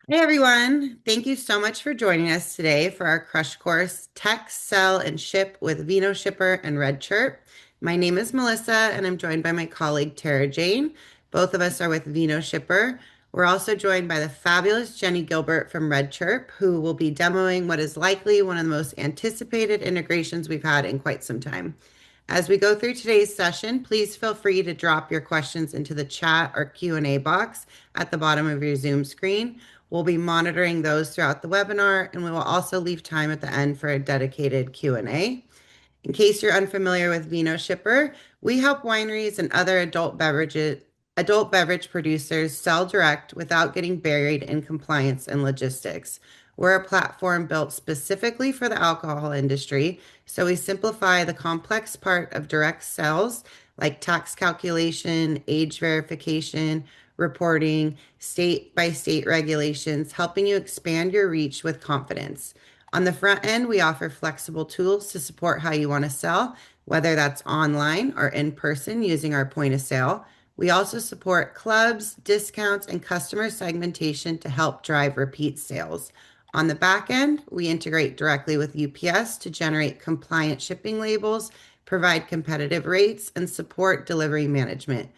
Hey everyone, thank you so much for joining us today for our crush course, Text, Sell, and Ship with Vinoshipper and RedChirp. My name is Melissa and I'm joined by my colleague Tara Jane. Both of us are with Vinoshipper. We're also joined by the fabulous Jenny Gilbert from RedChirp, who will be demoing what is likely one of the most anticipated integrations we've had in quite some time. As we go through today's session, please feel free to drop your questions into the chat or Q&A box at the bottom of your Zoom screen. We'll be monitoring those throughout the webinar, and we will also leave time at the end for a dedicated Q&A. In case you're unfamiliar with Vinoshipper, we help wineries and other adult beverage producers sell direct without getting buried in compliance and logistics. We're a platform built specifically for the alcohol industry, so we simplify the complex part of direct sales like tax calculation, age verification, reporting, state by state regulations, helping you expand your reach with confidence. On the front end, we offer flexible tools to support how you want to sell, whether that's online or in person using our point of sale. We also support clubs, discounts, and customer segmentation to help drive repeat sales. On the back end, we integrate directly with UPS to generate compliant shipping labels, provide competitive rates, and support delivery management.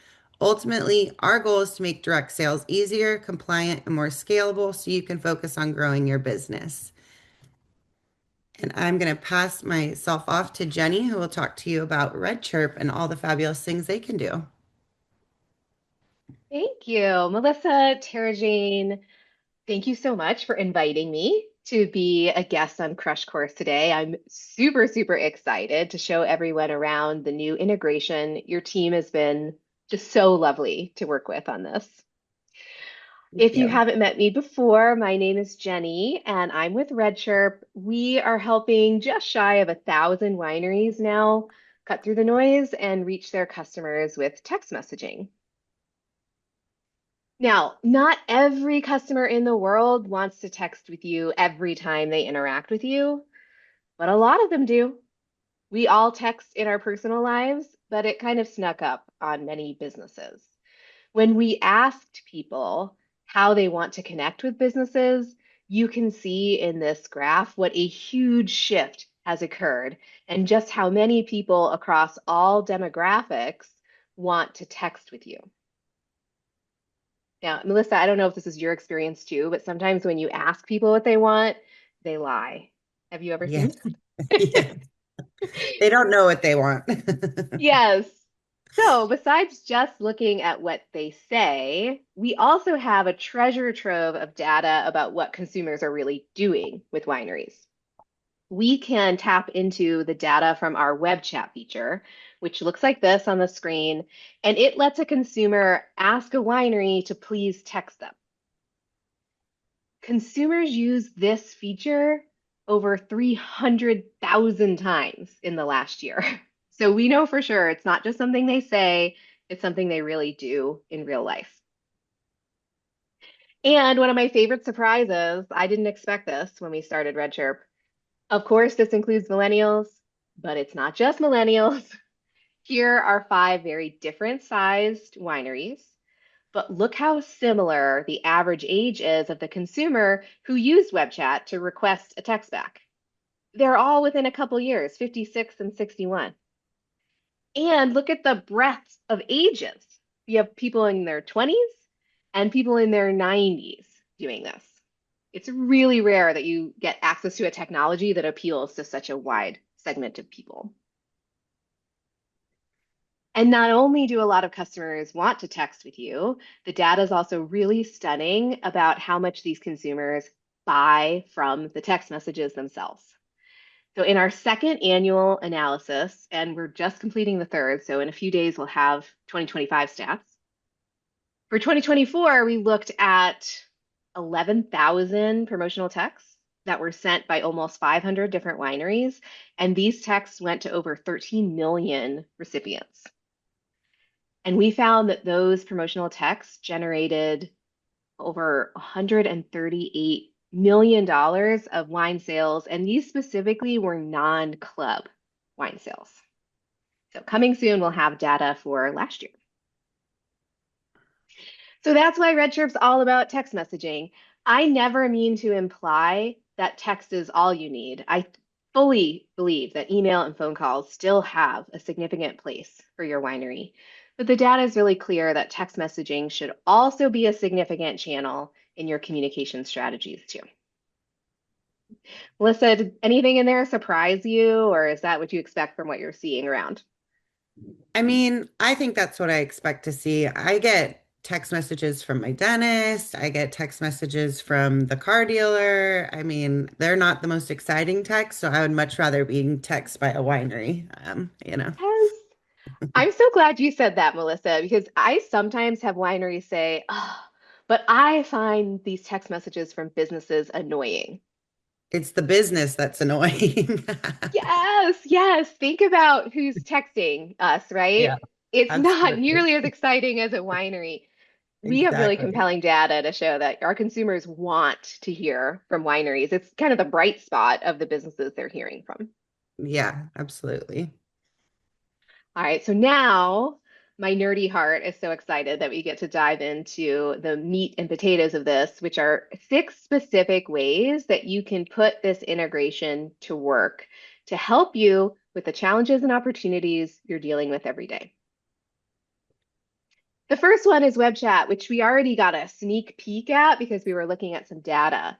Ultimately, our goal is to make direct sales easier, compliant, and more scalable so you can focus on growing your business. And I'm going to pass myself off to Jenny, who will talk to you about RedChirp and all the fabulous things they can do. Thank you, Melissa, Tara Jane. Thank you so much for inviting me to be a guest on Crush Course today. I'm super, super excited to show everyone around the new integration. Your team has been just so lovely to work with on this. Thank If you you. haven't met me before, my name is Jenny and I'm with RedChirp. We are helping just shy of 1,000 wineries now cut through the noise and reach their customers with text messaging. Now, not every customer in the world wants to text with you every time they interact with you, but a lot of them do. We all text in our personal lives, but it kind of snuck up on many businesses. When we asked people how they want to connect with businesses, you can see in this graph what a huge shift has occurred and just how many people across all demographics want to text with you. Now, Melissa, I don't know if this is your experience too, but sometimes when you ask people what they want, they lie. Have you ever seen Yes. Yes. They don't know what they want. Yes. So, besides just looking at what they say, we also have a treasure trove of data about what consumers are really doing with wineries. We can tap into the data from our web chat feature, which looks like this on the screen, and it lets a consumer ask a winery to please text them. Consumers use this feature over 300,000 times in the last year. So we know for sure it's not just something they say, it's something they really do in real life. And one of my favorite surprises, I didn't expect this when we started RedChirp. Of course, this includes millennials, but it's not just millennials. Here are five very different sized wineries. But look how similar the average age is of the consumer who used web chat to request a text back. They're all within a couple years, 56 and 61. And look at the breadth of ages. You have people in their 20s and people in their 90s doing this. It's really rare that you get access to a technology that appeals to such a wide segment of people. And not only do a lot of customers want to text with you, the data is also really stunning about how much these consumers buy from the text messages themselves. So, in our second annual analysis, and we're just completing the third, so in a few days we'll have 2025 stats. For 2024, we looked at 11,000 promotional texts that were sent by almost 500 different wineries, and these texts went to over 13 million recipients. And we found that those promotional texts generated over $138 million of wine sales, and these specifically were non-club wine sales. So coming soon, we'll have data for last year. So that's why RedChirp's all about text messaging. I never mean to imply that text is all you need. I fully believe that email and phone calls still have a significant place for your winery. But the data is really clear that text messaging should also be a significant channel in your communication strategies too. Melissa, did anything in there surprise you, or is that what you expect from what you're seeing around? I mean, I think that's what I expect to see. I get text messages from my dentist. I get text messages from the car dealer. I mean, they're not the most exciting text, so I would much rather be texted by a winery. Yes. I'm so glad you said that, Melissa, because I sometimes have wineries say, oh, but I find these text messages from businesses annoying. It's the business that's annoying. Yes, yes. Think about who's texting us, Yeah, right? It's not absolutely. nearly as exciting as a winery. We have really Exactly. compelling data to show that our consumers want to hear from wineries. It's kind of the bright spot of the businesses they're hearing from. Yeah, absolutely. All right, so now my nerdy heart is so excited that we get to dive into the meat and potatoes of this, which are 6 specific ways that you can put this integration to work to help you with the challenges and opportunities you're dealing with every day. The first one is web chat, which we already got a sneak peek at because we were looking at some data.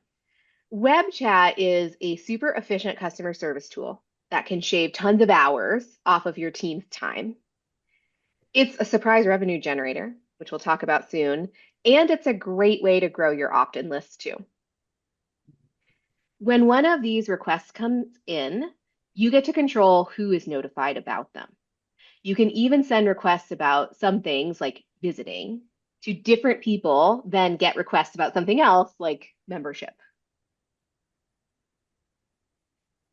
Web chat is a super efficient customer service tool that can shave tons of hours off of your team's time. It's a surprise revenue generator, which we'll talk about soon, and it's a great way to grow your opt-in list too. When one of these requests comes in, you get to control who is notified about them. You can even send requests about some things like visiting to different people, then get requests about something else like membership.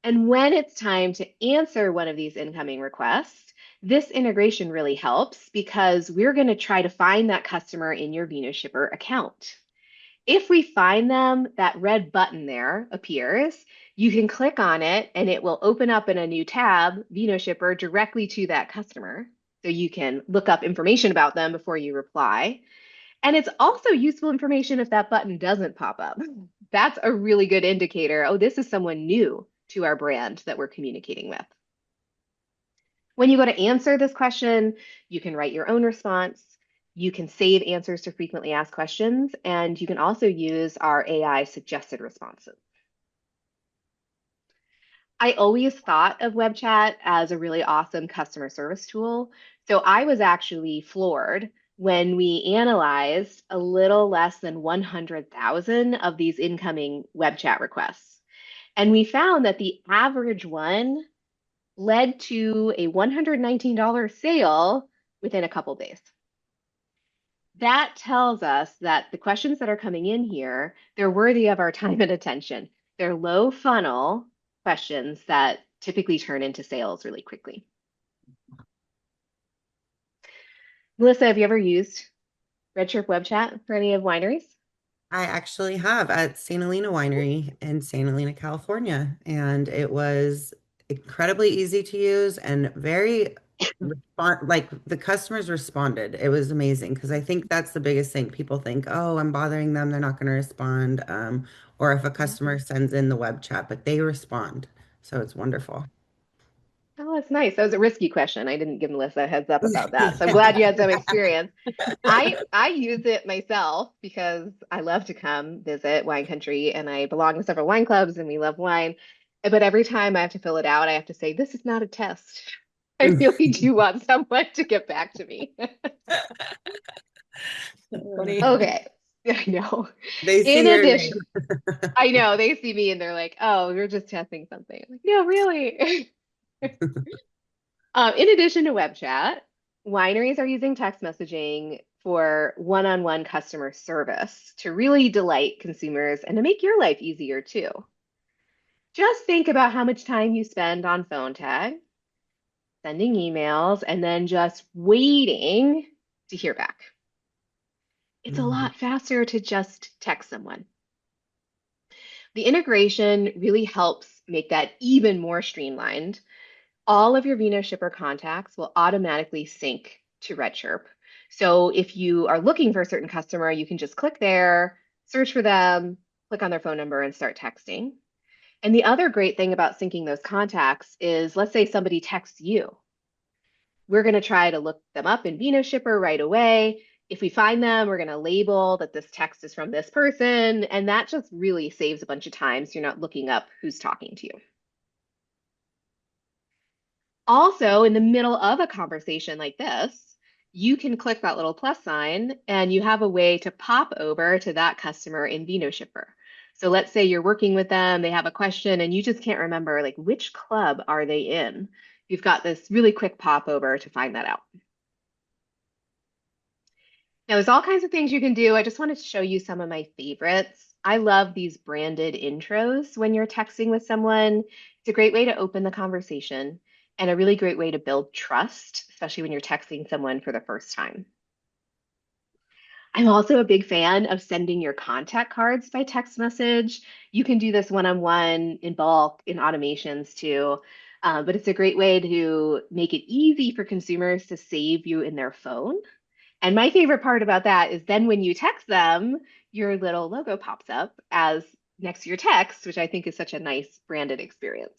And when it's time to answer one of these incoming requests, this integration really helps because we're going to try to find that customer in your Vinoshipper account. If we find them, that red button there appears. You can click on it and it will open up in a new tab, Vinoshipper, directly to that customer. So you can look up information about them before you reply. And it's also useful information if that button doesn't pop up. That's a really good indicator. Oh, this is someone new to our brand that we're communicating with. When you go to answer this question, you can write your own response. You can save answers to frequently asked questions, and you can also use our AI suggested responses. I always thought of web chat as a really awesome customer service tool. So I was actually floored when we analyzed a little less than 100,000 of these incoming web chat requests. And we found that the average one led to a $119 sale within a couple days. That tells us that the questions that are coming in here, they're worthy of our time and attention. They're low funnel questions that typically turn into sales really quickly. Melissa, have you ever used RedChirp Web Chat for any of wineries? I actually have at St. Helena Winery in St. Helena, California, and it was incredibly easy to use and very like the customers responded. It was amazing because I think that's the biggest thing. People think, "Oh, I'm bothering them, they're not going to respond." Or if a customer sends in the web chat, but they respond. So it's wonderful. Oh, that's nice. That was a risky question. I didn't give Melissa a heads up about that. So I'm glad you had some experience. I use it myself because I love to come visit wine country and I belong to several wine clubs and we love wine. But every time I have to fill it out, I have to say, this is not a test. I really do want someone to get back to me. Funny. Okay. I know. They In see your addition, name. I know they see me and they're like, oh, we're just testing something. I'm like, no, really. In addition to web chat, wineries are using text messaging for one-on-one customer service to really delight consumers and to make your life easier too. Just think about how much time you spend on phone tag, sending emails, and then just waiting to hear back. It's a Mhm. lot faster to just text someone. The integration really helps make that even more streamlined. All of your Vinoshipper contacts will automatically sync to RedChirp. So if you are looking for a certain customer, you can just click there, search for them, click on their phone number, and start texting. And the other great thing about syncing those contacts is let's say somebody texts you. We're going to try to look them up in Vinoshipper right away. If we find them, we're going to label that this text is from this person. And that just really saves a bunch of time. So you're not looking up who's talking to you. Also, in the middle of a conversation like this, you can click that little plus sign and you have a way to pop over to that customer in Vinoshipper. So let's say you're working with them, they have a question, and you just can't remember like which club are they in. You've got this really quick pop over to find that out. Now, there's all kinds of things you can do. I just wanted to show you some of my favorites. I love these branded intros when you're texting with someone. It's a great way to open the conversation and a really great way to build trust, especially when you're texting someone for the first time. I'm also a big fan of sending your contact cards by text message. You can do this one-on-one in bulk in automations too. But it's a great way to make it easy for consumers to save you in their phone. And my favorite part about that is then when you text them, your little logo pops up as next to your text, which I think is such a nice branded experience.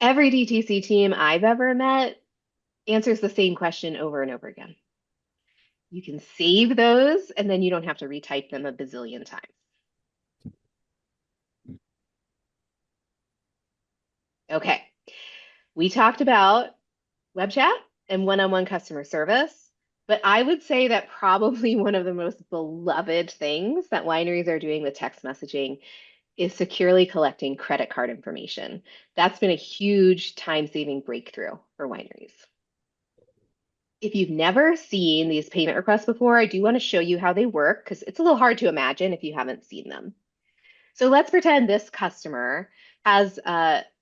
Every DTC team I've ever met answers the same question over and over again. You can save those and then you don't have to retype them a bazillion times. Okay, we talked about web chat and one-on-one customer service, but I would say that probably one of the most beloved things that wineries are doing with text messaging is securely collecting credit card information. That's been a huge time-saving breakthrough for wineries. If you've never seen these payment requests before, I do want to show you how they work because it's a little hard to imagine if you haven't seen them. So let's pretend this customer has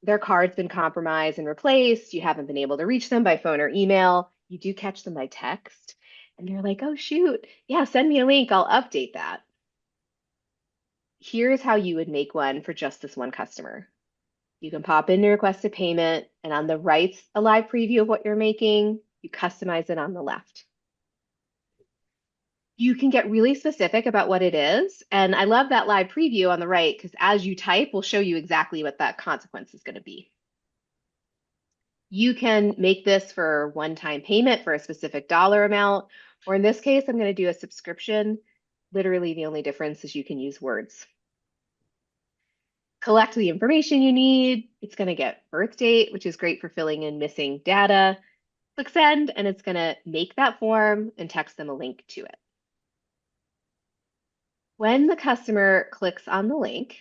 their card's been compromised and replaced. You haven't been able to reach them by phone or email. You do catch them by text. And they're like, oh, shoot. Yeah, send me a link. I'll update that. Here's how you would make one for just this one customer. You can pop in to request a payment, and on the right's a live preview of what you're making. You customize it on the left. You can get really specific about what it is. And I love that live preview on the right because as you type, we'll show you exactly what that consequence is going to be. You can make this for one-time payment for a specific dollar amount, or in this case, I'm going to do a subscription. Literally, the only difference is you can use words. Collect the information you need. It's going to get birth date, which is great for filling in missing data. Click send, and it's going to make that form and text them a link to it. When the customer clicks on the link,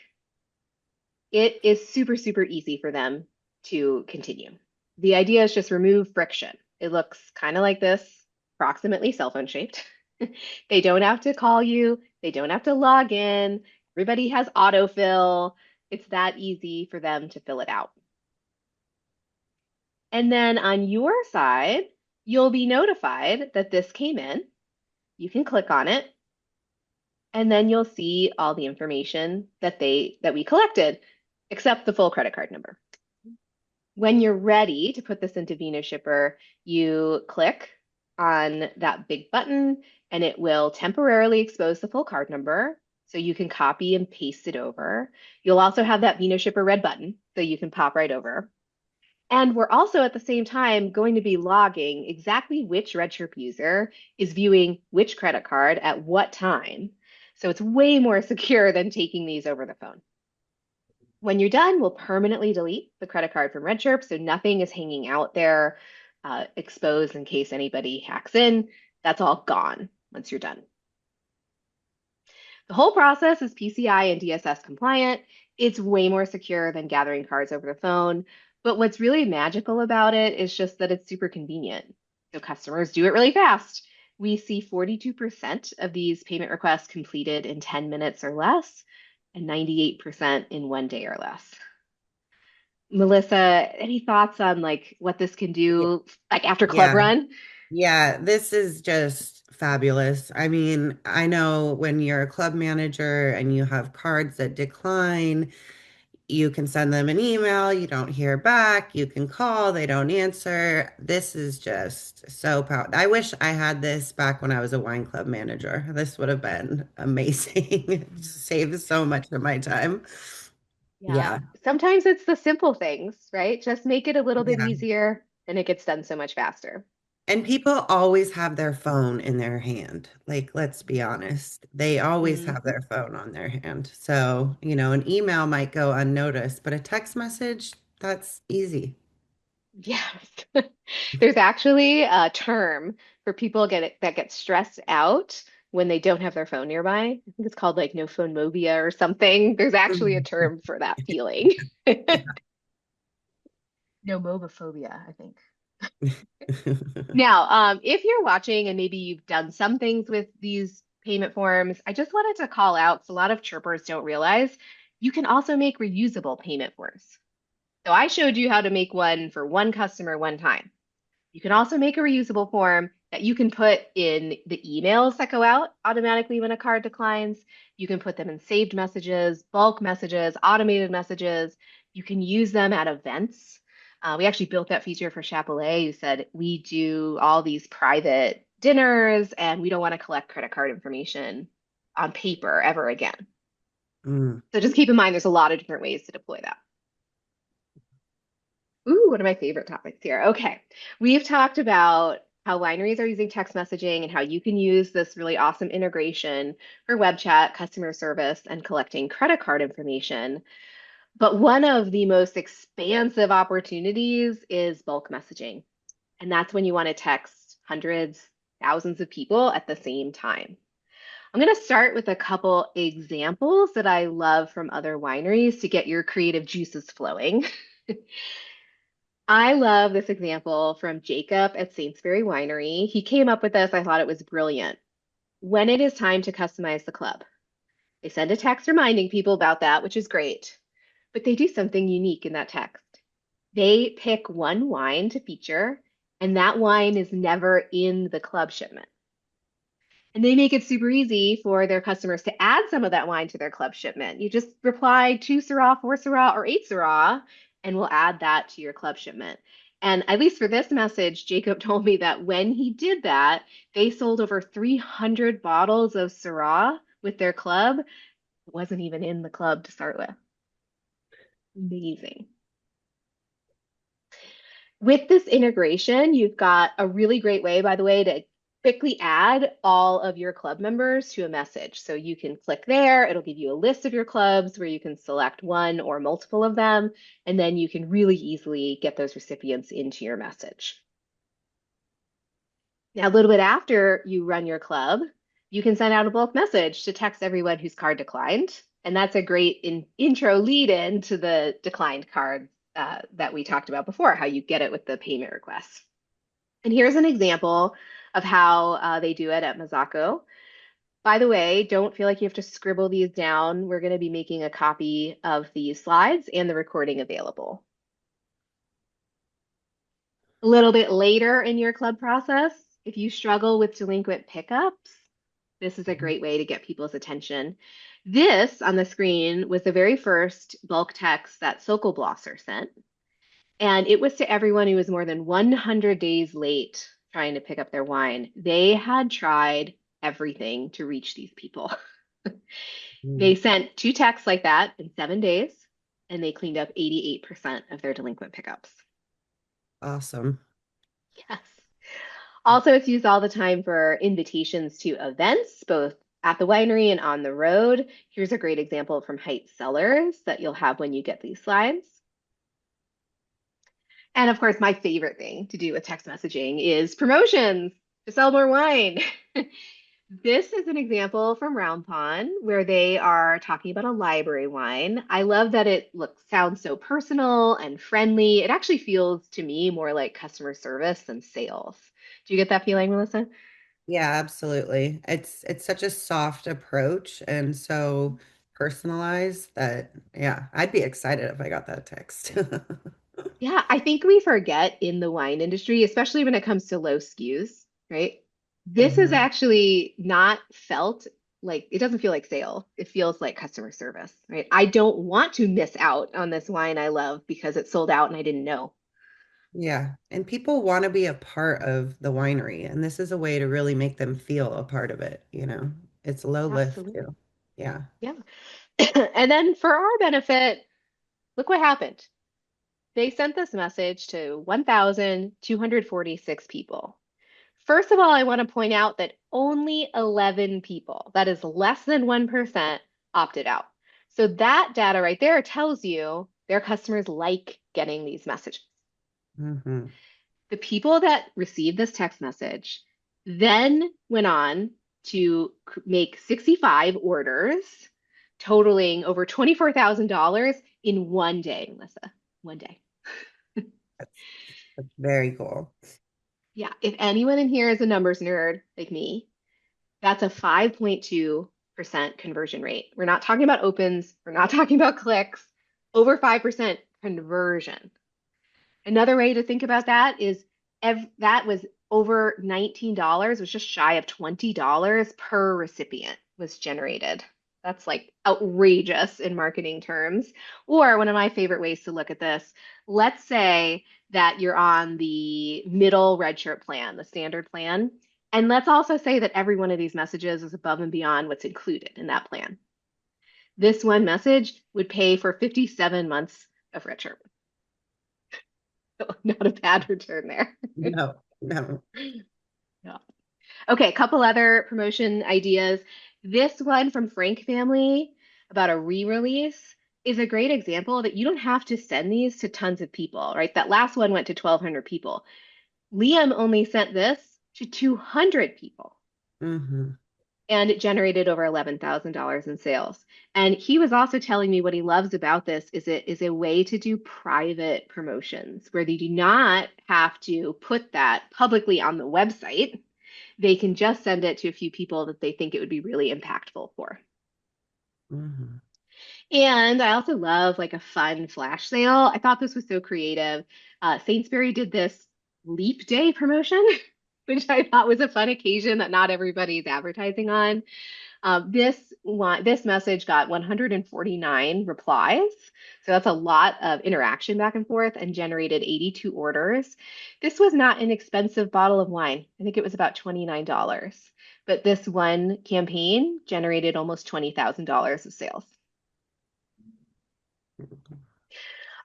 it is super, super easy for them to continue. The idea is just remove friction. It looks kind of like this, approximately cell phone shaped. They don't have to call you. They don't have to log in. Everybody has autofill. It's that easy for them to fill it out. And then on your side, you'll be notified that this came in. You can click on it, and then you'll see all the information that we collected, except the full credit card number. When you're ready to put this into Vinoshipper, you click on that big button and it will temporarily expose the full card number so you can copy and paste it over. You'll also have that Vinoshipper red button so you can pop right over. And we're also at the same time going to be logging exactly which RedChirp user is viewing which credit card at what time. So it's way more secure than taking these over the phone. When you're done, we'll permanently delete the credit card from RedChirp, so nothing is hanging out there exposed in case anybody hacks in. That's all gone once you're done. The whole process is PCI and DSS compliant. It's way more secure than gathering cards over the phone. But what's really magical about it is just that it's super convenient. So customers do it really fast. We see 42% of these payment requests completed in 10 minutes or less, and 98% in 1 day or less. Melissa, any thoughts on like what this can do like after Club Yeah. Run? Yeah, this is just fabulous. I mean, I know when you're a club manager and you have cards that decline, you can send them an email, you don't hear back, you can call, they don't answer. This is just so powerful. I wish I had this back when I was a wine club manager. This would have been amazing. It just saves so much of my time. Yeah. Yeah. Sometimes it's the simple things, right? Just make it a little bit Yeah. easier and it gets done so much faster. And people always have their phone in their hand. Like, let's be honest. They always have Mhm. their phone on their hand. So, an email might go unnoticed, but a text message, that's easy. Yes. There's actually a term for people that get stressed out when they don't have their phone nearby. I think it's called like no phone phobia or something. There's actually a Mhm. term for that feeling. Nomobophobia, I think. Now, if you're watching and maybe you've done some things with these payment forms, I just wanted to call out 'cause a lot of chirpers don't realize you can also make reusable payment forms. So I showed you how to make one for one customer one time. You can also make a reusable form that you can put in the emails that go out automatically when a card declines. You can put them in saved messages, bulk messages, automated messages. You can use them at events. We actually built that feature for Chapelet. You said we do all these private dinners and we don't want to collect credit card information on paper ever again. Mm. So just keep in mind there's a lot of different ways to deploy that. Ooh, one of my favorite topics here. Okay. We've talked about how wineries are using text messaging and how you can use this really awesome integration for web chat, customer service, and collecting credit card information. But one of the most expansive opportunities is bulk messaging. And that's when you want to text hundreds, thousands of people at the same time. I'm going to start with a couple examples that I love from other wineries to get your creative juices flowing. I love this example from Jacob at Saintsbury Winery. He came up with this. I thought it was brilliant. When it is time to customize the club, they send a text reminding people about that, which is great. But they do something unique in that text. They pick one wine to feature, and that wine is never in the club shipment. And they make it super easy for their customers to add some of that wine to their club shipment. You just reply two Syrah, four Syrah, or eight Syrah, and we'll add that to your club shipment. And at least for this message, Jacob told me that when he did that, they sold over 300 bottles of Syrah with their club. It wasn't even in the club to start with. Amazing. With this integration, you've got a really great way, by the way, to quickly add all of your club members to a message. So you can click there, it'll give you a list of your clubs where you can select one or multiple of them, and then you can really easily get those recipients into your message. Now, a little bit after you run your club, you can send out a bulk message to text everyone whose card declined. And that's a great intro lead in to the declined card that we talked about before, how you get it with the payment request. And here's an example of how they do it at Mazako. By the way, don't feel like you have to scribble these down. We're going to be making a copy of these slides and the recording available. A little bit later in your club process, if you struggle with delinquent pickups, this is a great way to get people's attention. This on the screen was the very first bulk text that Sokol Blosser sent. And it was to everyone who was more than 100 days late trying to pick up their wine. They had tried everything to reach these people. Mm. They sent two texts like that in 7 days, and they cleaned up 88% of their delinquent pickups. Awesome. Yes. Also, it's used all the time for invitations to events, both at the winery and on the road. Here's a great example from Heights Cellars that you'll have when you get these slides. And of course, my favorite thing to do with text messaging is promotions to sell more wine. This is an example from Round Pond where they are talking about a library wine. I love that it looks sounds so personal and friendly. It actually feels to me more like customer service than sales. Do you get that feeling, Melissa? Yeah, absolutely. It's such a soft approach and so personalized that yeah, I'd be excited if I got that text. Yeah, I think we forget in the wine industry, especially when it comes to low SKUs, right? This is Mhm. actually not felt like it doesn't feel like sale. It feels like customer service, right? I don't want to miss out on this wine I love because it sold out and I didn't know. Yeah. And people want to be a part of the winery. And this is a way to really make them feel a part of it, you know? It's low lift Absolutely. too. Yeah. Yeah. And then for our benefit, look what happened. They sent this message to 1,246 people. First of all, I want to point out that only 11 people, that is less than 1%, opted out. So that data right there tells you their customers like getting these messages. Hmm. The people that received this text message then went on to make 65 orders, totaling over $24,000 in one day, Melissa. One day. That's, that's very cool. Yeah, if anyone in here is a numbers nerd like me, that's a 5.2% conversion rate. We're not talking about opens, we're not talking about clicks, over 5% conversion. Another way to think about that is that was over $19, was just shy of $20 per recipient was generated. That's like outrageous in marketing terms. Or one of my favorite ways to look at this, let's say that you're on the middle RedChirp plan, the standard plan. And let's also say that every one of these messages is above and beyond what's included in that plan. This one message would pay for 57 months of RedChirp. Not a bad return there. No, no. Yeah. Okay, a couple other promotion ideas. This one from Frank Family about a re-release is a great example that you don't have to send these to tons of people, right? That last one went to 1,200 people. Liam only sent this to 200 people Hmm. and it generated over $11,000 in sales. And he was also telling me what he loves about this is it is a way to do private promotions where they do not have to put that publicly on the website. They can just send it to a few people that they think it would be really impactful for. Hmm. And I also love like a fun flash sale. I thought this was so creative. Sainsbury did this Leap Day promotion, which I thought was a fun occasion that not everybody's advertising on. This message got 149 replies. So that's a lot of interaction back and forth and generated 82 orders. This was not an expensive bottle of wine. I think it was about $29. But this one campaign generated almost $20,000 of sales.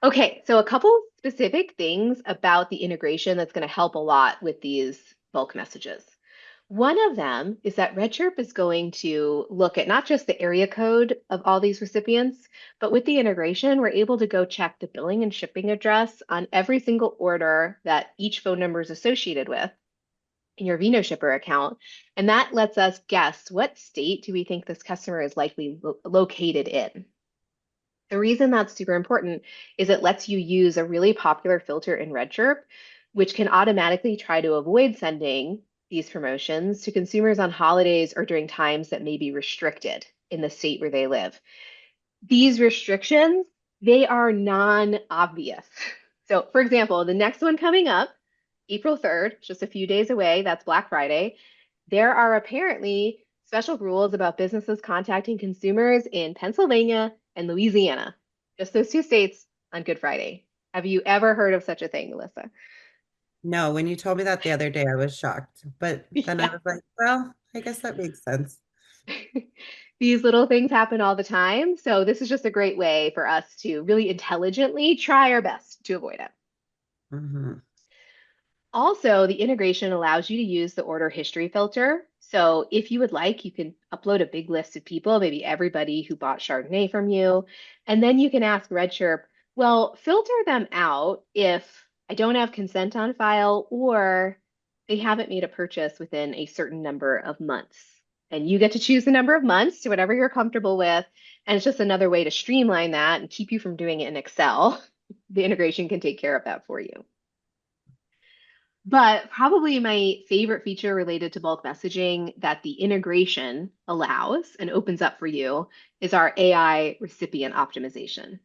Okay, so a couple specific things about the integration that's going to help a lot with these bulk messages. One of them is that RedChirp is going to look at not just the area code of all these recipients, but with the integration, we're able to go check the billing and shipping address on every single order that each phone number is associated with in your Vinoshipper account. And that lets us guess what state do we think this customer is likely located in. The reason that's super important is it lets you use a really popular filter in RedChirp, which can automatically try to avoid sending these promotions to consumers on holidays or during times that may be restricted in the state where they live. These restrictions, they are non-obvious. So, for example, the next one coming up, April 3rd, just a few days away, that's Black Friday, there are apparently special rules about businesses contacting consumers in Pennsylvania and Louisiana, just those two states on Good Friday. Have you ever heard of such a thing, Melissa? No, when you told me that the other day, I was shocked. But then I Yeah. was like, well, I guess that makes sense. These little things happen all the time. So, this is just a great way for us to really intelligently try our best to avoid it. Hmm. Also, the integration allows you to use the order history filter. So if you would like, you can upload a big list of people, maybe everybody who bought Chardonnay from you. And then you can ask RedChirp, well, filter them out if I don't have consent on file or they haven't made a purchase within a certain number of months. And you get to choose the number of months to whatever you're comfortable with. And it's just another way to streamline that and keep you from doing it in Excel. The integration can take care of that for you. But probably my favorite feature related to bulk messaging that the integration allows and opens up for you is our AI recipient optimization.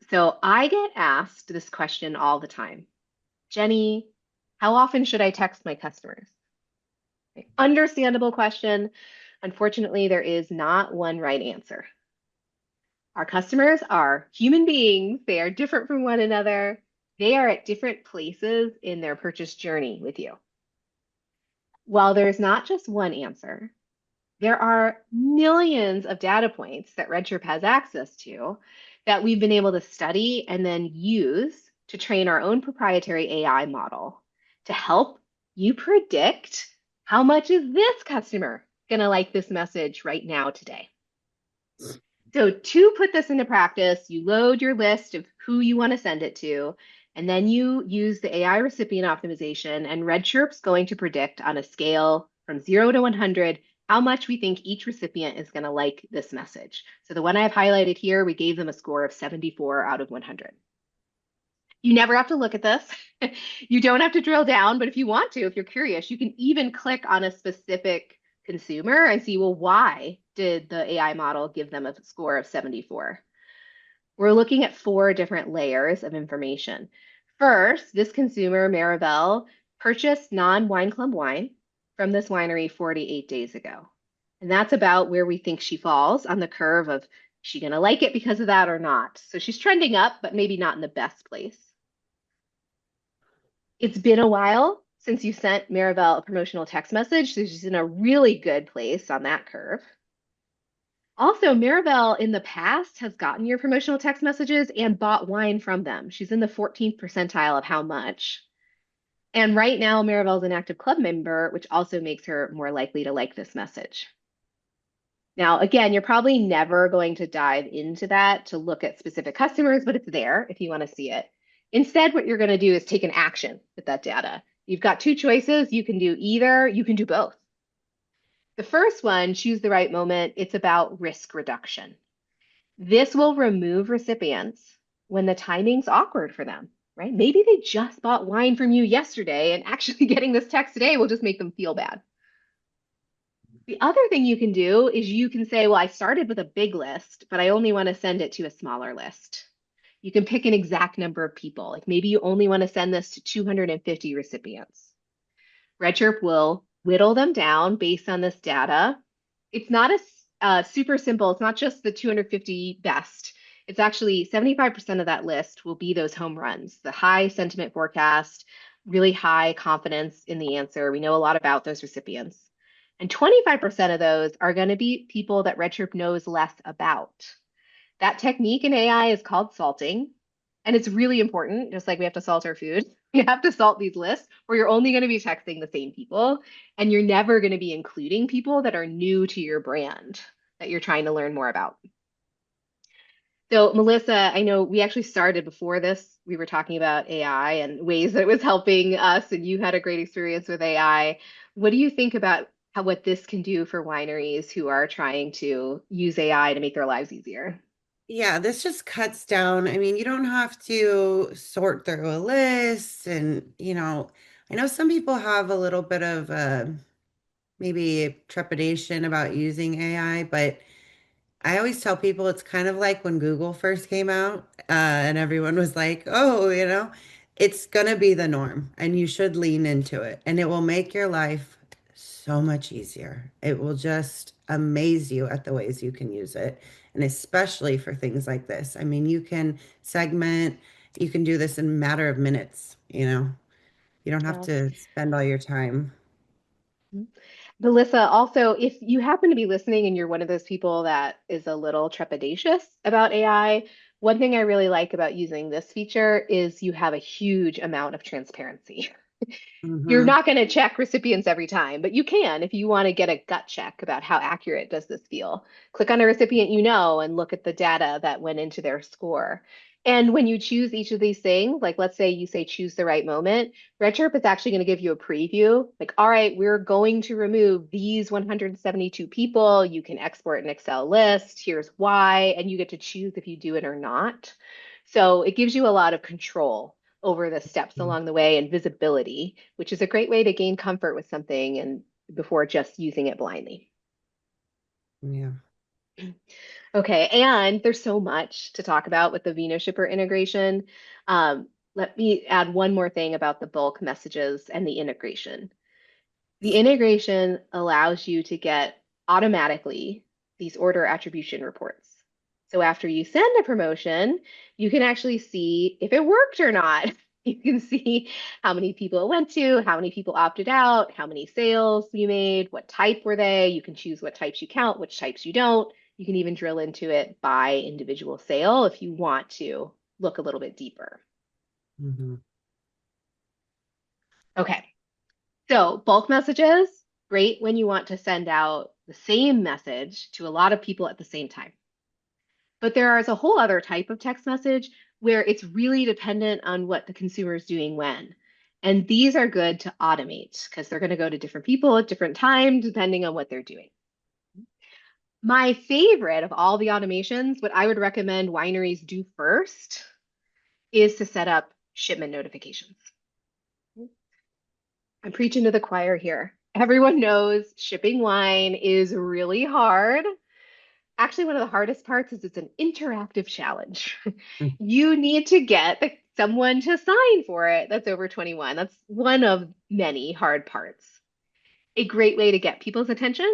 So I get asked this question all the time. Jenny, how often should I text my customers? Understandable question. Unfortunately, there is not one right answer. Our customers are human beings. They are different from one another. They are at different places in their purchase journey with you. While there's not just one answer, there are millions of data points that RedChirp has access to that we've been able to study and then use to train our own proprietary AI model to help you predict how much is this customer going to like this message right now today. So to put this into practice, you load your list of who you want to send it to, and then you use the AI recipient optimization, and RedChirp's going to predict on a scale from 0 to 100 how much we think each recipient is going to like this message. So the one I've highlighted here, we gave them a score of 74 out of 100. You never have to look at this. You don't have to drill down, but if you want to, if you're curious, you can even click on a specific consumer and see, well, why did the AI model give them a score of 74? We're looking at 4 different layers of information. First, this consumer, Maribel, purchased non-wine club wine from this winery 48 days ago. And that's about where we think she falls on the curve of, is she going to like it because of that or not? So she's trending up, but maybe not in the best place. It's been a while since you sent Maribel a promotional text message, so she's in a really good place on that curve. Also, Maribel in the past has gotten your promotional text messages and bought wine from them. She's in the 14th percentile of how much. And right now, Maribel's an active club member, which also makes her more likely to like this message. Now, again, you're probably never going to dive into that to look at specific customers, but it's there if you want to see it. Instead, what you're going to do is take an action with that data. You've got 2 choices. You can do either, you can do both. The first one, choose the right moment, it's about risk reduction. This will remove recipients when the timing's awkward for them, right? Maybe they just bought wine from you yesterday, and actually getting this text today will just make them feel bad. The other thing you can do is you can say, well, I started with a big list, but I only want to send it to a smaller list. You can pick an exact number of people. Like maybe you only want to send this to 250 recipients. RedChirp will whittle them down based on this data. It's not super simple. It's not just the 250 best. It's actually 75% of that list will be those home runs, the high sentiment forecast, really high confidence in the answer. We know a lot about those recipients. And 25% of those are going to be people that RedChirp knows less about. That technique in AI is called salting. And it's really important, just like we have to salt our food. You have to salt these lists, or you're only going to be texting the same people. And you're never going to be including people that are new to your brand that you're trying to learn more about. So, Melissa, I know we actually started before this. We were talking about AI and ways that it was helping us, and you had a great experience with AI. What do you think about what this can do for wineries who are trying to use AI to make their lives easier? Yeah, this just cuts down. I mean, you don't have to sort through a list. And, I know some people have a little bit of maybe trepidation about using AI, but I always tell people it's kind of like when Google first came out, and everyone was like, oh, it's gonna be the norm and you should lean into it and it will make your life so much easier. It will just amaze you at the ways you can use it. And especially for things like this. I mean, you can segment, you can do this in a matter of minutes, You don't have Yes. to spend all your time. Melissa, also, if you happen to be listening and you're one of those people that is a little trepidatious about AI, one thing I really like about using this feature is you have a huge amount of transparency. You're Hmm. not going to check recipients every time, but you can if you want to get a gut check about how accurate does this feel. Click on a recipient you know and look at the data that went into their score. And when you choose each of these things, like let's say you say choose the right moment, RedChirp is actually going to give you a preview. Like, all right, we're going to remove these 172 people. You can export an Excel list. Here's why. And you get to choose if you do it or not. So it gives you a lot of control over the steps along the way and visibility, which is a great way to gain comfort with something and before just using it blindly. Yeah. Okay, and there's so much to talk about with the Vinoshipper integration. Let me add one more thing about the bulk messages and the integration. The integration allows you to get automatically these order attribution reports. So after you send a promotion, you can actually see if it worked or not. You can see how many people it went to, how many people opted out, how many sales you made, what type were they. You can choose what types you count, which types you don't. You can even drill into it by individual sale if you want to look a little bit deeper. Hmm. Okay, so bulk messages, great when you want to send out the same message to a lot of people at the same time. But there is a whole other type of text message where it's really dependent on what the consumer is doing when. And these are good to automate because they're going to go to different people at different times depending on what they're doing. My favorite of all the automations, what I would recommend wineries do first is to set up shipment notifications. I'm preaching to the choir here. Everyone knows shipping wine is really hard. Actually, one of the hardest parts is it's an interactive challenge. You need to get someone to sign for it that's over 21. That's one of many hard parts. A great way to get people's attention,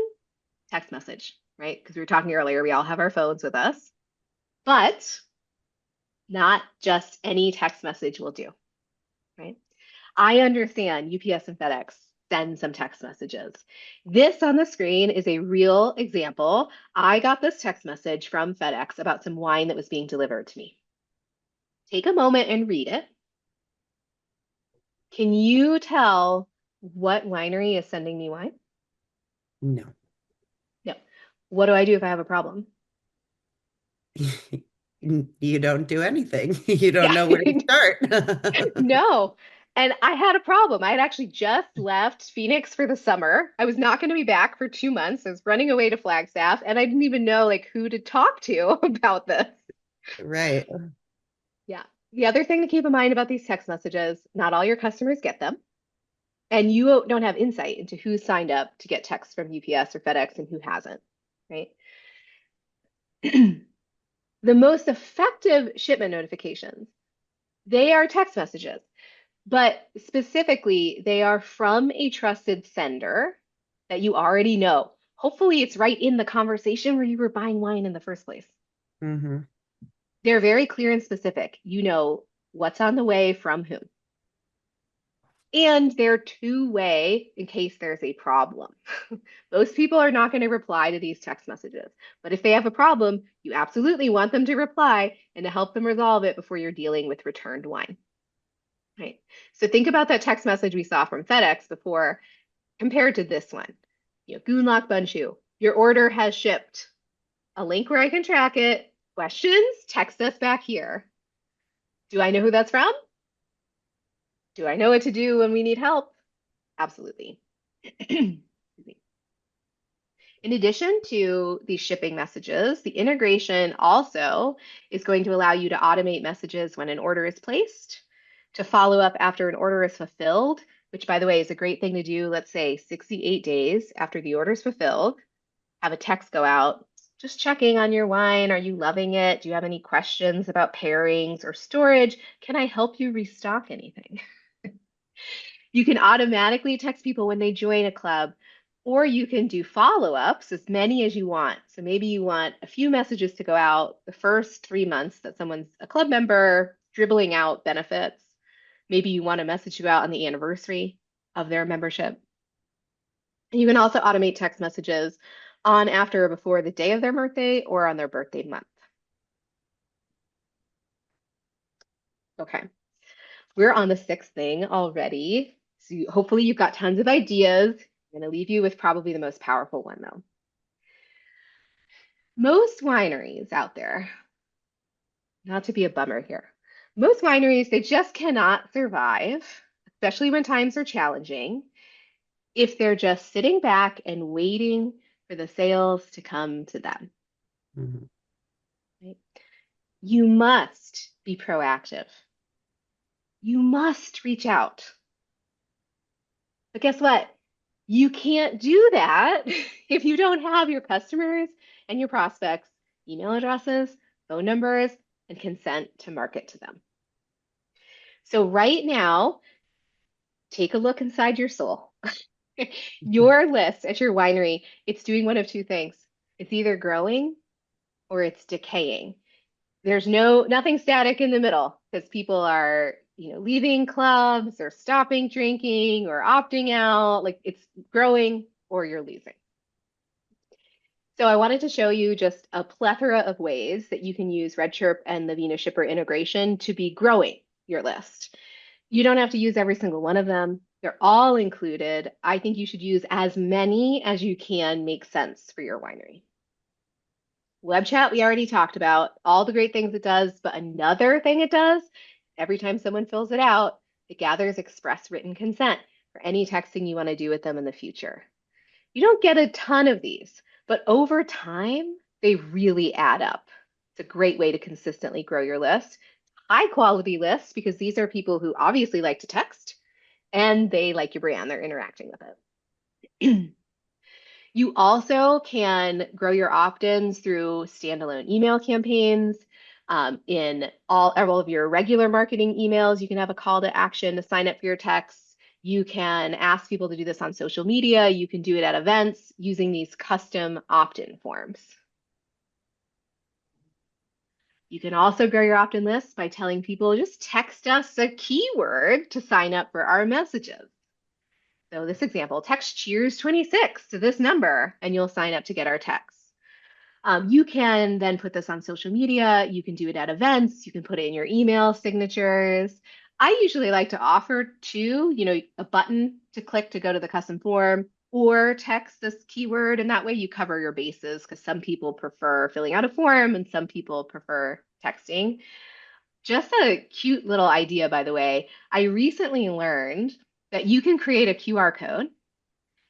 text message, right? Because we were talking earlier, we all have our phones with us, but not just any text message will do, right? I understand UPS and FedEx send some text messages. This on the screen is a real example. I got this text message from FedEx about some wine that was being delivered to me. Take a moment and read it. Can you tell what winery is sending me wine? No. No. What do I do if I have a problem? You don't do anything. You don't Yeah. know where to start. No. And I had a problem. I had actually just left Phoenix for the summer. I was not going to be back for 2 months. I was running away to Flagstaff, and I didn't even know who to talk to about this. Right. Yeah. The other thing to keep in mind about these text messages, not all your customers get them, and you don't have insight into who signed up to get texts from UPS or FedEx and who hasn't, right? The most effective shipment notifications, they are text messages. But specifically, they are from a trusted sender that you already know. Hopefully, it's right in the conversation where you were buying wine in the first place. Hmm. They're very clear and specific. You know what's on the way from whom. And they're two-way in case there's a problem. Most people are not going to reply to these text messages. But if they have a problem, you absolutely want them to reply and to help them resolve it before you're dealing with returned wine. Right. So think about that text message we saw from FedEx before compared to this one. Gunlock Bunchu, your order has shipped. A link where I can track it. Questions? Text us back here. Do I know who that's from? Do I know what to do when we need help? Absolutely. In addition to these shipping messages, the integration also is going to allow you to automate messages when an order is placed, to follow up after an order is fulfilled, which, by the way, is a great thing to do, let's say 68 days after the order is fulfilled. Have a text go out, just checking on your wine. Are you loving it? Do you have any questions about pairings or storage? Can I help you restock anything? You can automatically text people when they join a club, or you can do follow-ups, as many as you want. So maybe you want a few messages to go out the first 3 months that someone's a club member, dribbling out benefits. Maybe you want a message to go out on the anniversary of their membership. And you can also automate text messages on, after, or before the day of their birthday or on their birthday month. Okay, we're on the sixth thing already. So hopefully you've got tons of ideas. I'm going to leave you with probably the most powerful one, though. Most wineries out there, not to be a bummer here, most wineries, they just cannot survive, especially when times are challenging, if they're just sitting back and waiting for the sales to come to them. Hmm. Right? You must be proactive. You must reach out. But guess what? You can't do that if you don't have your customers and your prospects' email addresses, phone numbers, and consent to market to them. So right now, take a look inside your soul. Your list at your winery, it's doing one of two things. It's either growing or it's decaying. There's nothing static in the middle because people are, leaving clubs or stopping drinking or opting out. Like it's growing or you're losing. So I wanted to show you just a plethora of ways that you can use RedChirp and the Vinoshipper integration to be growing your list. You don't have to use every single one of them. They're all included. I think you should use as many as you can make sense for your winery. Web chat, we already talked about all the great things it does, but another thing it does, every time someone fills it out, it gathers express written consent for any texting you want to do with them in the future. You don't get a ton of these, but over time, they really add up. It's a great way to consistently grow your list. High quality lists because these are people who obviously like to text and they like your brand. They're interacting with it. You also can grow your opt-ins through standalone email campaigns. In all of your regular marketing emails, you can have a call to action to sign up for your texts. You can ask people to do this on social media. You can do it at events using these custom opt-in forms. You can also grow your opt-in list by telling people just text us a keyword to sign up for our messages. So this example, text cheers 26 to this number, and you'll sign up to get our texts. You can then put this on social media. You can do it at events. You can put it in your email signatures. I usually like to offer two, a button to click to go to the custom form or text this keyword. And that way you cover your bases because some people prefer filling out a form and some people prefer texting. Just a cute little idea, by the way. I recently learned that you can create a QR code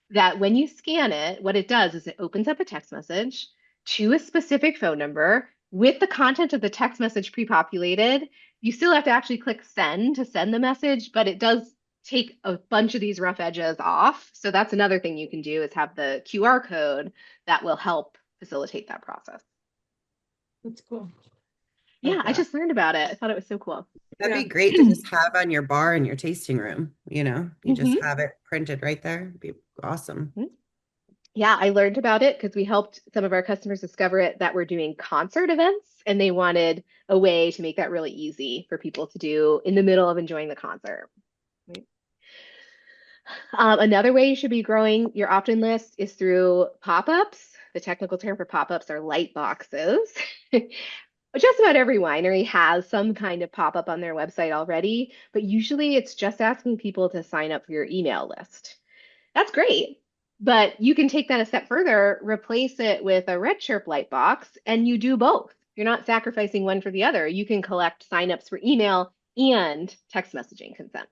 that when you scan it, what it does is it opens up a text message to a specific phone number with the content of the text message pre-populated. You still have to actually click send to send the message, but it does take a bunch of these rough edges off. So that's another thing you can do is have the QR code that will help facilitate that process. That's cool. Yeah, Love I that. just learned about it. I thought it was so cool. That'd Yeah. be great to just have on your bar in your tasting room, you just hmm have it printed right there. It'd be awesome. Yeah, I learned about it because we helped some of our customers discover it that we're doing concert events and they wanted a way to make that really easy for people to do in the middle of enjoying the concert. Right. Another way you should be growing your opt-in list is through pop-ups. The technical term for pop-ups are light boxes. Just about every winery has some kind of pop-up on their website already, but usually it's just asking people to sign up for your email list. That's great. But you can take that a step further, replace it with a RedChirp Lightbox, and you do both. You're not sacrificing one for the other. You can collect signups for email and text messaging consent.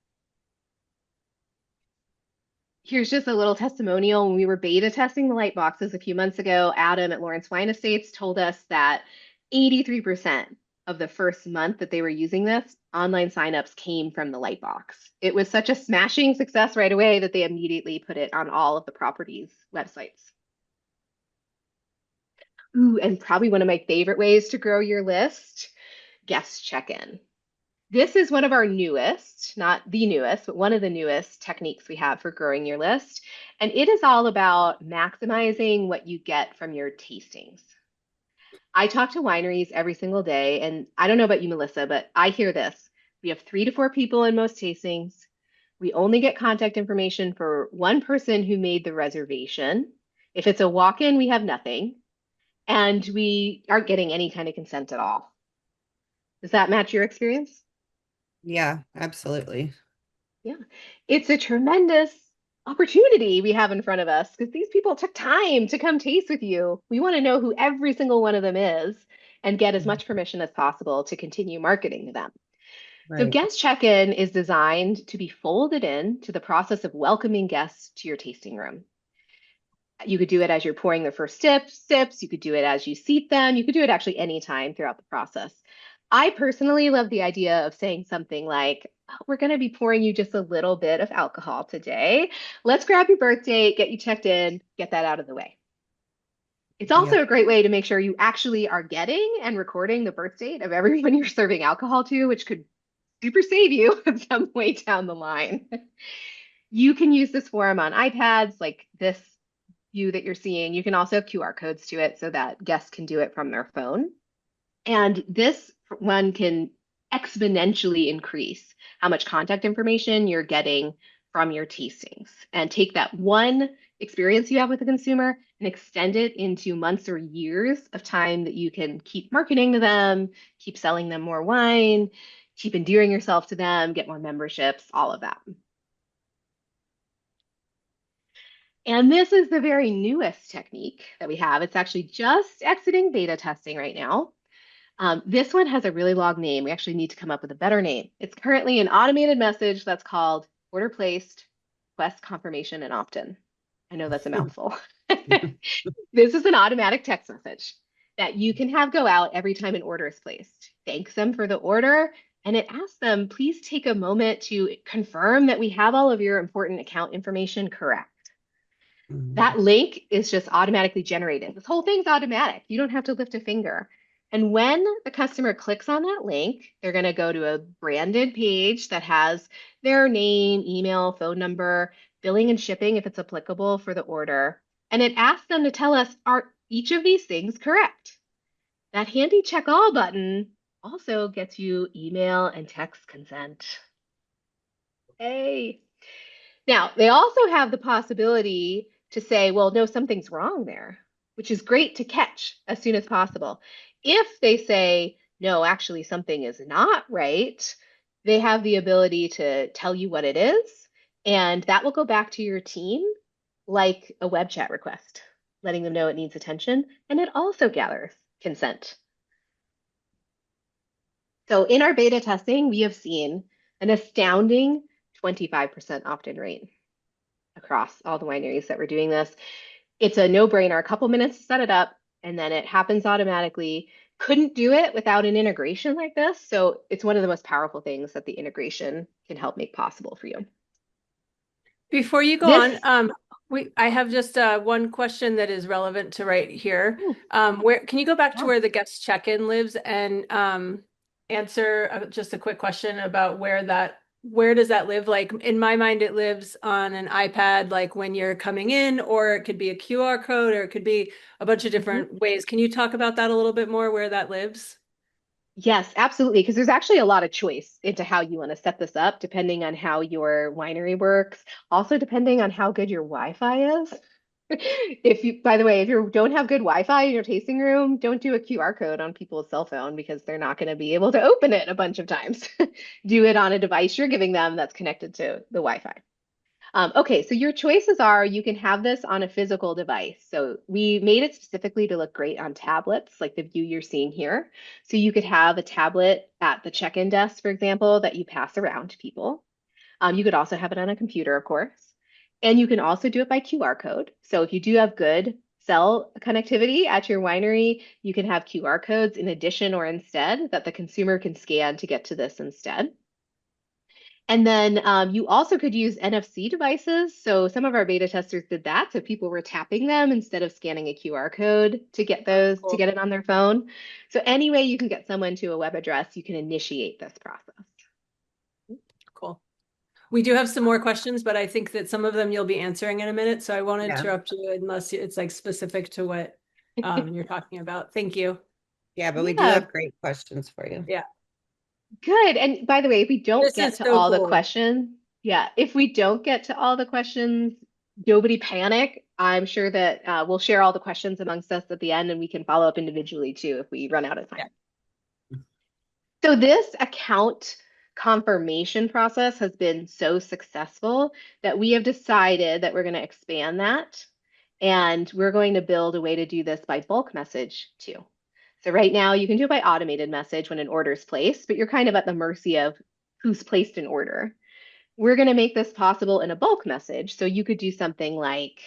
Here's just a little testimonial. When we were beta testing the light boxes a few months ago, Adam at Lawrence Wine Estates told us that 83% of the first month that they were using this, online signups came from the light box. It was such a smashing success right away that they immediately put it on all of the properties' websites. Ooh, and probably one of my favorite ways to grow your list, guest check-in. This is one of our newest, not the newest, but one of the newest techniques we have for growing your list. And it is all about maximizing what you get from your tastings. I talk to wineries every single day, and I don't know about you, Melissa, but I hear this. We have 3 to 4 people in most tastings. We only get contact information for one person who made the reservation. If it's a walk-in, we have nothing, and we aren't getting any kind of consent at all. Does that match your experience? Yeah, absolutely. Yeah, it's a tremendous opportunity we have in front of us because these people took time to come taste with you. We want to know who every single one of them is and get as much permission as possible to continue marketing to them. So, Right. guest check in is designed to be folded in to the process of welcoming guests to your tasting room. You could do it as you're pouring the first sips. You could do it as you seat them. You could do it actually anytime throughout the process. I personally love the idea of saying something like, "Oh, we're going to be pouring you just a little bit of alcohol today. Let's grab your birth date, get you checked in, get that out of the way." It's also Yep. a great way to make sure you actually are getting and recording the birth date of everyone you're serving alcohol to, which could super save you at some point down the line. You can use this form on iPads like this view that you're seeing. You can also have QR codes to it so that guests can do it from their phone. And this one can exponentially increase how much contact information you're getting from your tastings and take that one experience you have with a consumer and extend it into months or years of time that you can keep marketing to them, keep selling them more wine, keep endearing yourself to them, get more memberships, all of that. And this is the very newest technique that we have. It's actually just exiting beta testing right now. This one has a really long name. We actually need to come up with a better name. It's currently an automated message that's called order placed, request confirmation, and opt-in. I know that's a mouthful. This is an automatic text message that you can have go out every time an order is placed. Thanks them for the order, and it asks them, please take a moment to confirm that we have all of your important account information correct. Mhm. That link is just automatically generated. This whole thing's automatic. You don't have to lift a finger. And when the customer clicks on that link, they're going to go to a branded page that has their name, email, phone number, billing and shipping if it's applicable for the order. And it asks them to tell us, are each of these things correct? That handy check all button also gets you email and text consent. Hey. Now, they also have the possibility to say, well, no, something's wrong there, which is great to catch as soon as possible. If they say, no, actually, something is not right, they have the ability to tell you what it is, and that will go back to your team like a web chat request, letting them know it needs attention, and it also gathers consent. So in our beta testing, we have seen an astounding 25% opt-in rate across all the wineries that we're doing this. It's a no-brainer, a couple minutes to set it up, and then it happens automatically. Couldn't do it without an integration like this. So it's one of the most powerful things that the integration can help make possible for you. Before you go on, This, I have just one question that is relevant to right here. hmm, Where can you go back to yeah. where the guest check-in lives and answer just a quick question about where does that live? Like in my mind, it lives on an iPad, like when you're coming in, or it could be a QR code, or it could be a bunch of Mhm. different ways. Can you talk about that a little bit more, where that lives? Yes, absolutely. Because there's actually a lot of choice into how you want to set this up, depending on how your winery works. Also, depending on how good your Wi-Fi is. If you, by the way, if you don't have good Wi-Fi in your tasting room, don't do a QR code on people's cell phone because they're not going to be able to open it a bunch of times. Do it on a device you're giving them that's connected to the Wi-Fi. Okay, so your choices are you can have this on a physical device. So we made it specifically to look great on tablets, like the view you're seeing here. So you could have a tablet at the check-in desk, for example, that you pass around to people. You could also have it on a computer, of course. And you can also do it by QR code. So if you do have good cell connectivity at your winery, you can have QR codes in addition or instead that the consumer can scan to get to this instead. And then you also could use NFC devices. So some of our beta testers did that. So people were tapping them instead of scanning a QR code to get those, to Cool. get it on their phone. So any way you can get someone to a web address, you can initiate this process. Cool. We do have some more questions, but I think that some of them you'll be answering in a minute, so I won't Yeah. interrupt you unless it's like specific to what you're talking about. Thank you. Yeah, but we do Yeah, have great questions for you. Yeah, good. And by the way, if we don't this get is to so all the cool. questions, yeah, if we don't get to all the questions, nobody panic. I'm sure that we'll share all the questions amongst us at the end and we can follow up individually too if we run out of Yeah. time. So this account confirmation process has been so successful that we have decided that we're going to expand that and we're going to build a way to do this by bulk message too. So right now you can do it by automated message when an order is placed, but you're kind of at the mercy of who's placed an order. We're going to make this possible in a bulk message. So you could do something like,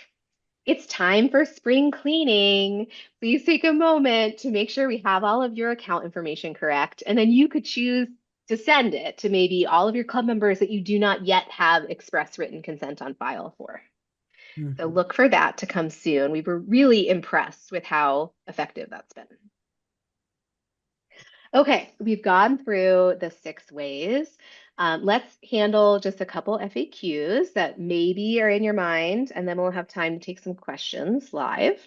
it's time for spring cleaning. Please take a moment to make sure we have all of your account information correct. And then you could choose to send it to maybe all of your club members that you do not yet have express written consent on file for. So Mhm. look for that to come soon. We were really impressed with how effective that's been. Okay, we've gone through the 6 ways. Let's handle just a couple FAQs that maybe are in your mind, and then we'll have time to take some questions live.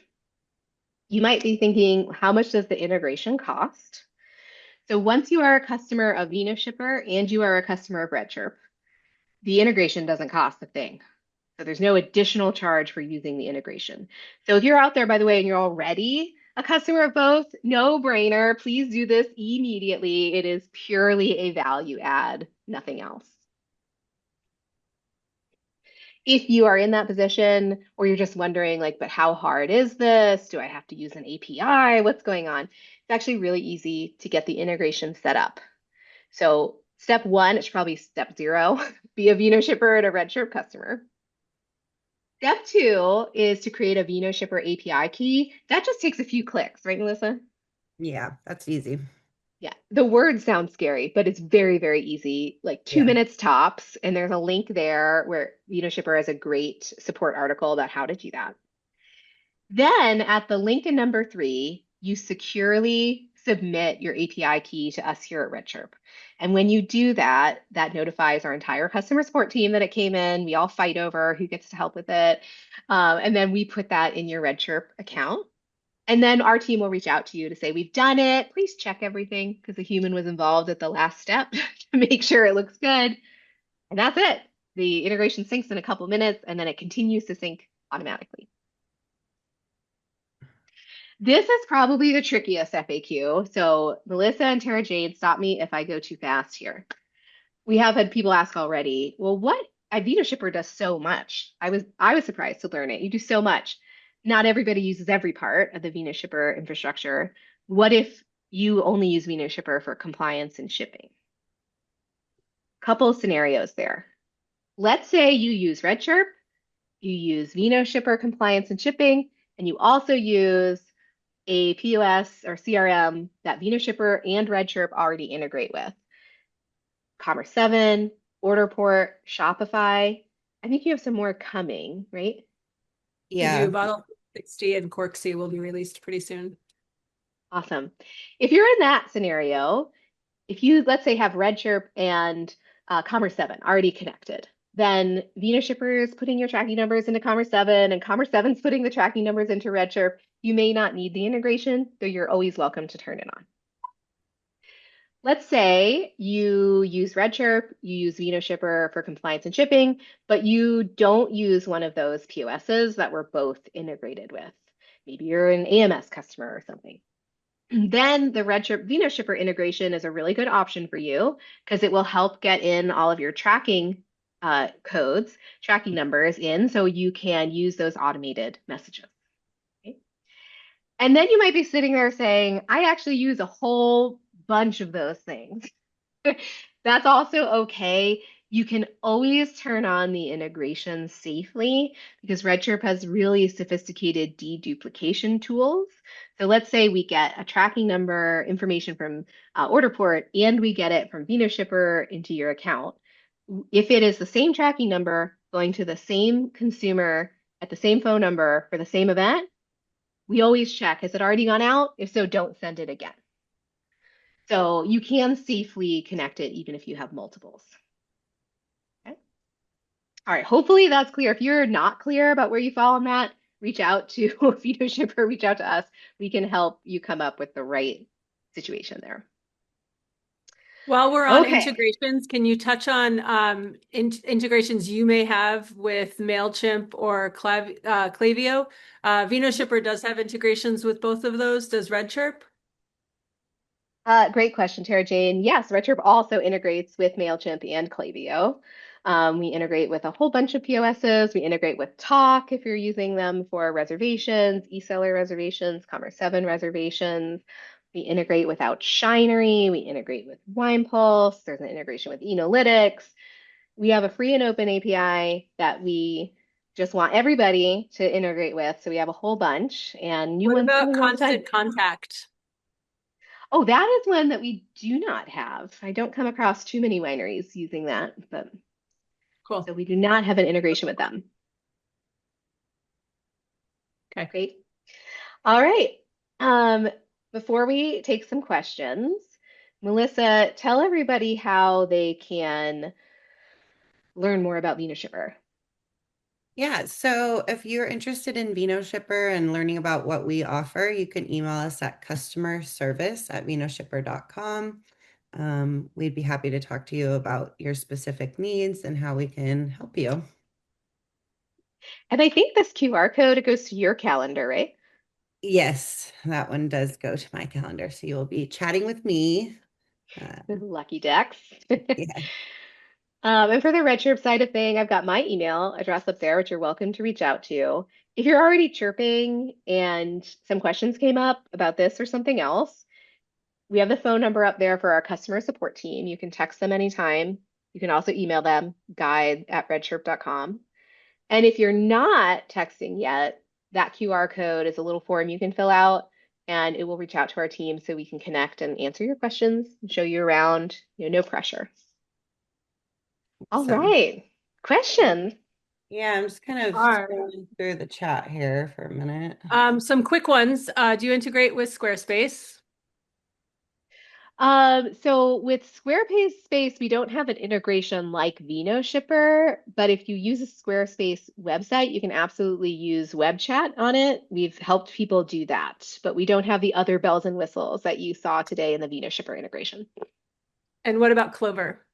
You might be thinking, how much does the integration cost? So once you are a customer of Vinoshipper and you are a customer of RedChirp, the integration doesn't cost a thing. So there's no additional charge for using the integration. So if you're out there, by the way, and you're already a customer of both, no brainer, please do this immediately. It is purely a value add, nothing else. If you are in that position, or you're just wondering, like, but how hard is this? Do I have to use an API? What's going on? It's actually really easy to get the integration set up. So step one, it's probably step zero, be a Vinoshipper and a RedChirp customer. Step two is to create a Vinoshipper API key. That just takes a few clicks, right, Melissa? Yeah, that's easy. Yeah, the word sounds scary, but it's very, very easy, like two Yeah. minutes tops. And there's a link there where Vinoshipper has a great support article about how to do that. Then at the link in number three, you securely submit your API key to us here at RedChirp. And when you do that, that notifies our entire customer support team that it came in. We all fight over who gets to help with it. And then we put that in your RedChirp account. And then our team will reach out to you to say, we've done it. Please check everything because a human was involved at the last step to make sure it looks good. And that's it. The integration syncs in a couple minutes and then it continues to sync automatically. This is probably the trickiest FAQ. So Melissa and Tara Jade, stop me if I go too fast here. We have had people ask already, well, what Vinoshipper does so much. I was surprised to learn it. You do so much. Not everybody uses every part of the Vinoshipper infrastructure. What if you only use Vinoshipper for compliance and shipping? Couple scenarios there. Let's say you use RedChirp, you use Vinoshipper compliance and shipping, and you also use a POS or CRM that Vinoshipper and RedChirp already integrate with. Commerce 7, Orderport, Shopify. I think you have some more coming, right? We Yeah. do. Bottle 60 and Corksy will be released pretty soon. Awesome. If you're in that scenario, if you, let's say, have RedChirp and Commerce 7 already connected, then Vinoshipper is putting your tracking numbers into Commerce 7 and Commerce 7 is putting the tracking numbers into RedChirp. You may not need the integration, though you're always welcome to turn it on. Let's say you use RedChirp, you use Vinoshipper for compliance and shipping, but you don't use one of those POSs that we're both integrated with. Maybe you're an AMS customer or something. Then the RedChirp Vinoshipper integration is a really good option for you because it will help get in all of your tracking codes, tracking numbers in, so you can use those automated messages. Okay? And then you might be sitting there saying, I actually use a whole bunch of those things. That's also okay. You can always turn on the integration safely because RedChirp has really sophisticated deduplication tools. So let's say we get a tracking number information from Orderport and we get it from Vinoshipper into your account. If it is the same tracking number going to the same consumer at the same phone number for the same event, we always check, has it already gone out? If so, don't send it again. So you can safely connect it even if you have multiples. Okay. All right, hopefully that's clear. If you're not clear about where you fall on that, reach out to Vinoshipper, reach out to us. We can help you come up with the right situation there. While we're on Okay. integrations, can you touch on integrations you may have with MailChimp or Klaviyo? Vinoshipper does have integrations with both of those. Does RedChirp? Great question, Tara Jane. Yes, RedChirp also integrates with MailChimp and Klaviyo. We integrate with a whole bunch of POSs. We integrate with Talk if you're using them for reservations, eSeller reservations, Commerce 7 reservations. We integrate with Outshinery. We integrate with WinePulse. There's an integration with Enolytics. We have a free and open API that we just want everybody to integrate with. So we have a whole bunch and new What ones about coming all the time. Constant Contact? Oh, that is one that we do not have. I don't come across too many wineries using that, but Cool. so we do not have an integration with them. Okay. Great. All right. Before we take some questions, Melissa, tell everybody how they can learn more about Vinoshipper. Yeah, so if you're interested in Vinoshipper and learning about what we offer, you can email us at customerservice@vinoshipper.com. We'd be happy to talk to you about your specific needs and how we can help you. And I think this QR code, it goes to your calendar, right? Yes, that one does go to my calendar. So you will be chatting with me. Um, Lucky Dex. yeah, And for the RedChirp side of thing, I've got my email address up there, which you're welcome to reach out to. If you're already chirping and some questions came up about this or something else, we have the phone number up there for our customer support team. You can text them anytime. You can also email them, guide@redchirp.com. And if you're not texting yet, that QR code is a little form you can fill out and it will reach out to our team so we can connect and answer your questions and show you around, no pressure. All so right. Questions. yeah, I'm just kind of Are scrolling through the chat here for a minute. some quick ones. Do you integrate with Squarespace? So with Squarespace Space, we don't have an integration like Vinoshipper, but if you use a Squarespace website, you can absolutely use web chat on it. We've helped people do that, but we don't have the other bells and whistles that you saw today in the Vinoshipper integration. And what about Clover?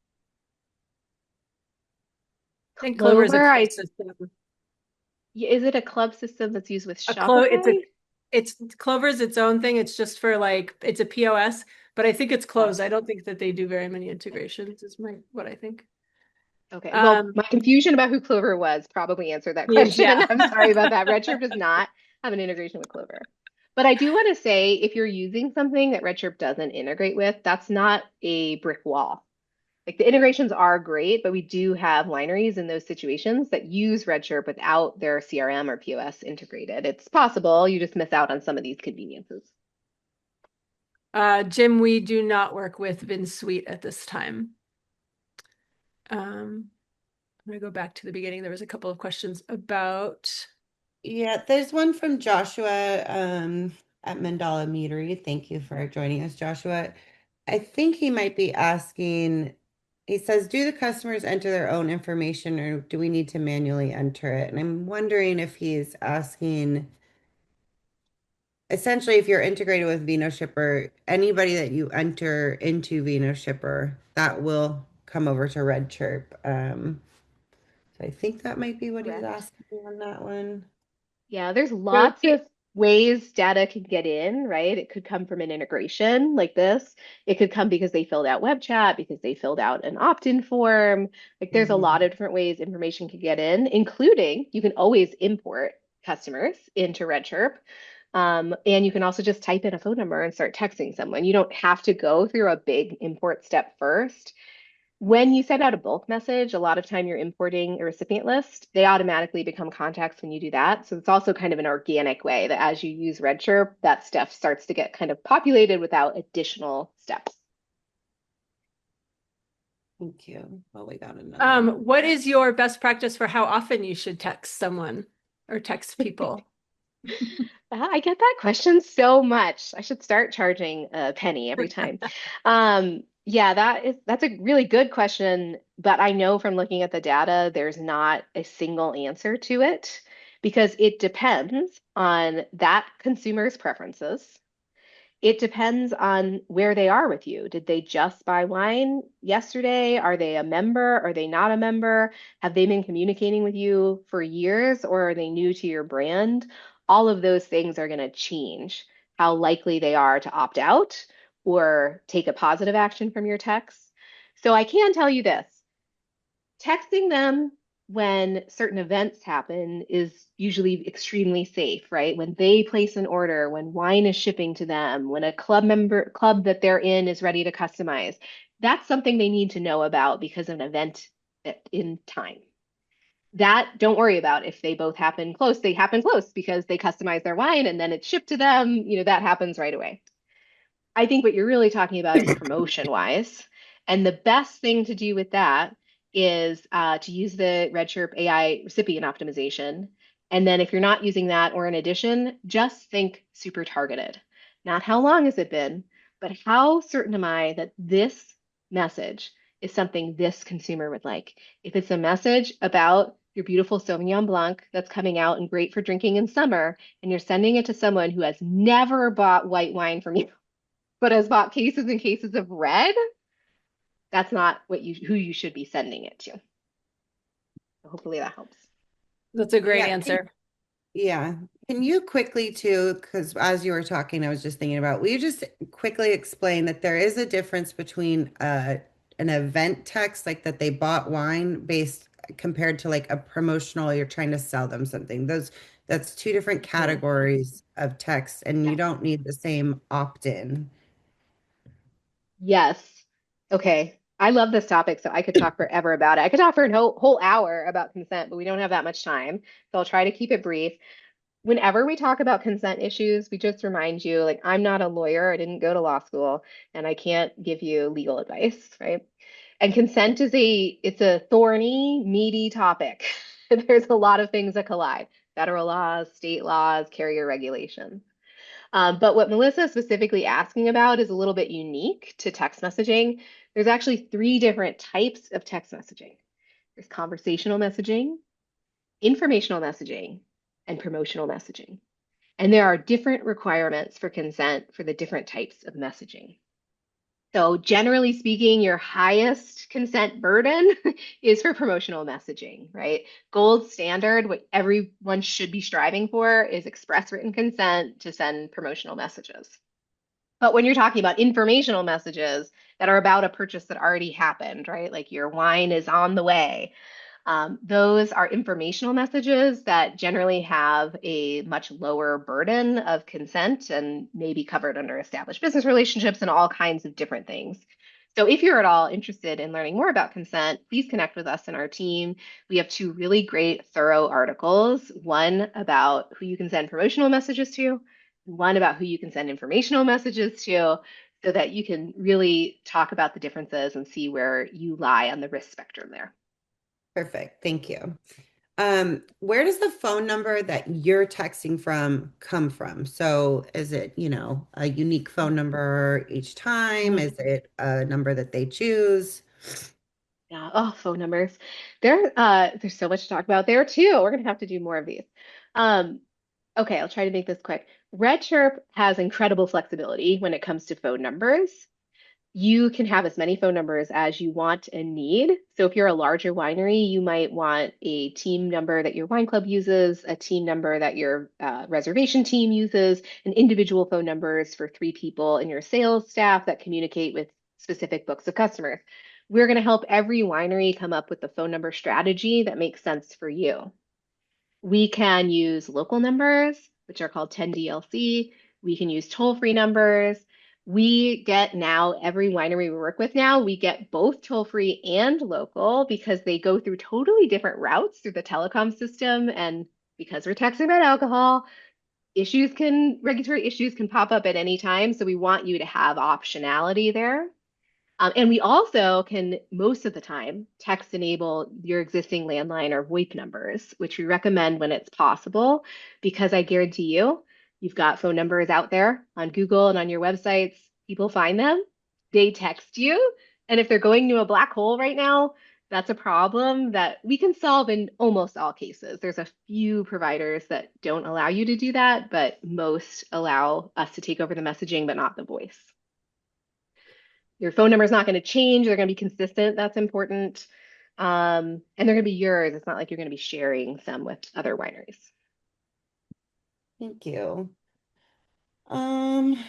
I think Clover is a Clover, club system. is it a club system that's used with It's a Shopify? it's Clover is its own thing. It's just for like it's a POS, but I think it's Oh, closed. I don't think that they do very many integrations, is my what I think. okay. Well, Um, my confusion about who Clover was probably answered that question. yeah. I'm sorry about that. RedChirp does not have an integration with Clover. But I do want to say if you're using something that RedChirp doesn't integrate with, that's not a brick wall. Like the integrations are great, but we do have wineries in those situations that use RedChirp without their CRM or POS integrated. It's possible you just miss out on some of these conveniences. Jim, we do not work with VinSuite at this time. I'm gonna go back to the beginning. There was a couple of questions about Yeah, there's one from Joshua at Mandala Meadery. Thank you for joining us, Joshua. I think he might be asking, he says, do the customers enter their own information or do we need to manually enter it? And I'm wondering if he's asking, essentially, if you're integrated with Vinoshipper, anybody that you enter into Vinoshipper, that will come over to RedChirp. So I think that might be what he's Correct. asking on that one. Yeah, there's there lots was of ways data can get in, right? It could come from an integration like this. It could come because they filled out web chat, because they filled out an opt-in form. Like there's a lot Mhm. of different ways information can get in, including you can always import customers into RedChirp. And you can also just type in a phone number and start texting someone. You don't have to go through a big import step first. When you send out a bulk message, a lot of time you're importing a recipient list. They automatically become contacts when you do that. So it's also kind of an organic way that as you use RedChirp, that stuff starts to get kind of populated without additional steps. Thank you. Well, we got another one. what is your best practice for how often you should text someone or text people? I get that question so much. I should start charging a penny every time. Yeah, that's a really good question, but I know from looking at the data, there's not a single answer to it because it depends on that consumer's preferences. It depends on where they are with you. Did they just buy wine yesterday? Are they a member? Are they not a member? Have they been communicating with you for years or are they new to your brand? All of those things are going to change how likely they are to opt out or take a positive action from your text. So I can tell you this. Texting them when certain events happen is usually extremely safe, right? When they place an order, when wine is shipping to them, when a club that they're in is ready to customize, that's something they need to know about because of an event in time. That don't worry about if they both happen close. They happen close because they customize their wine and then it's shipped to them. That happens right away. I think what you're really talking about is promotion wise. And the best thing to do with that is to use the RedChirp AI recipient optimization. And then if you're not using that or in addition, just think super targeted. Not how long has it been? but how certain am I that this message is something this consumer would like? If it's a message about your beautiful Sauvignon Blanc that's coming out and great for drinking in summer, and you're sending it to someone who has never bought white wine from you, but has bought cases and cases of red, that's not what you who you should be sending it to. Hopefully that helps. That's a great Yeah. answer. Yeah. Can you quickly too, because as you were talking, I was just thinking about, will you just quickly explain that there is a difference between an event text, like that they bought wine based compared to like a promotional, you're trying to sell them something. That's two different Mhm. categories of text, and you Yes. don't need the same opt-in. Yes. Okay. I love this topic, so I could talk forever about it. I could talk for a whole hour about consent, but we don't have that much time. So I'll try to keep it brief. Whenever we talk about consent issues, we just remind you, like, I'm not a lawyer, I didn't go to law school, and I can't give you legal advice, right? And consent is it's a thorny, meaty topic. There's a lot of things that collide. Federal laws, state laws, carrier regulations. But what Melissa is specifically asking about is a little bit unique to text messaging. There's actually three different types of text messaging. There's conversational messaging, informational messaging, and promotional messaging. And there are different requirements for consent for the different types of messaging. So generally speaking, your highest consent burden is for promotional messaging, right? Gold standard, what everyone should be striving for is express written consent to send promotional messages. But when you're talking about informational messages that are about a purchase that already happened, right? Like your wine is on the way, those are informational messages that generally have a much lower burden of consent and may be covered under established business relationships and all kinds of different things. So if you're at all interested in learning more about consent, please connect with us and our team. We have two really great, thorough articles, one about who you can send promotional messages to, one about who you can send informational messages to, so that you can really talk about the differences and see where you lie on the risk spectrum there. Perfect. Thank you. Where does the phone number that you're texting from come from? So is it, a unique phone number each time? Mhm. Is it a number that they choose? Yeah. Oh, phone numbers. There's so much to talk about there too. We're gonna have to do more of these. Um, okay, I'll try to make this quick. RedChirp has incredible flexibility when it comes to phone numbers. You can have as many phone numbers as you want and need. So if you're a larger winery, you might want a team number that your wine club uses, a team number that your reservation team uses, and individual phone numbers for three people in your sales staff that communicate with specific books of customers. We're going to help every winery come up with the phone number strategy that makes sense for you. We can use local numbers, which are called 10DLC. We can use toll-free numbers. We get now, every winery we work with now, we get both toll-free and local because they go through totally different routes through the telecom system. And because we're texting about alcohol, regulatory issues can pop up at any time. So we want you to have optionality there. And we also can, most of the time, text enable your existing landline or VoIP numbers, which we recommend when it's possible, because I guarantee you, you've got phone numbers out there on Google and on your websites. People find them, they text you. And if they're going to a black hole right now, that's a problem that we can solve in almost all cases. There's a few providers that don't allow you to do that, but most allow us to take over the messaging, but not the voice. Your phone number is not going to change. They're going to be consistent. That's important. And they're going to be yours. It's not like you're going to be sharing some with other wineries. Thank you. Um,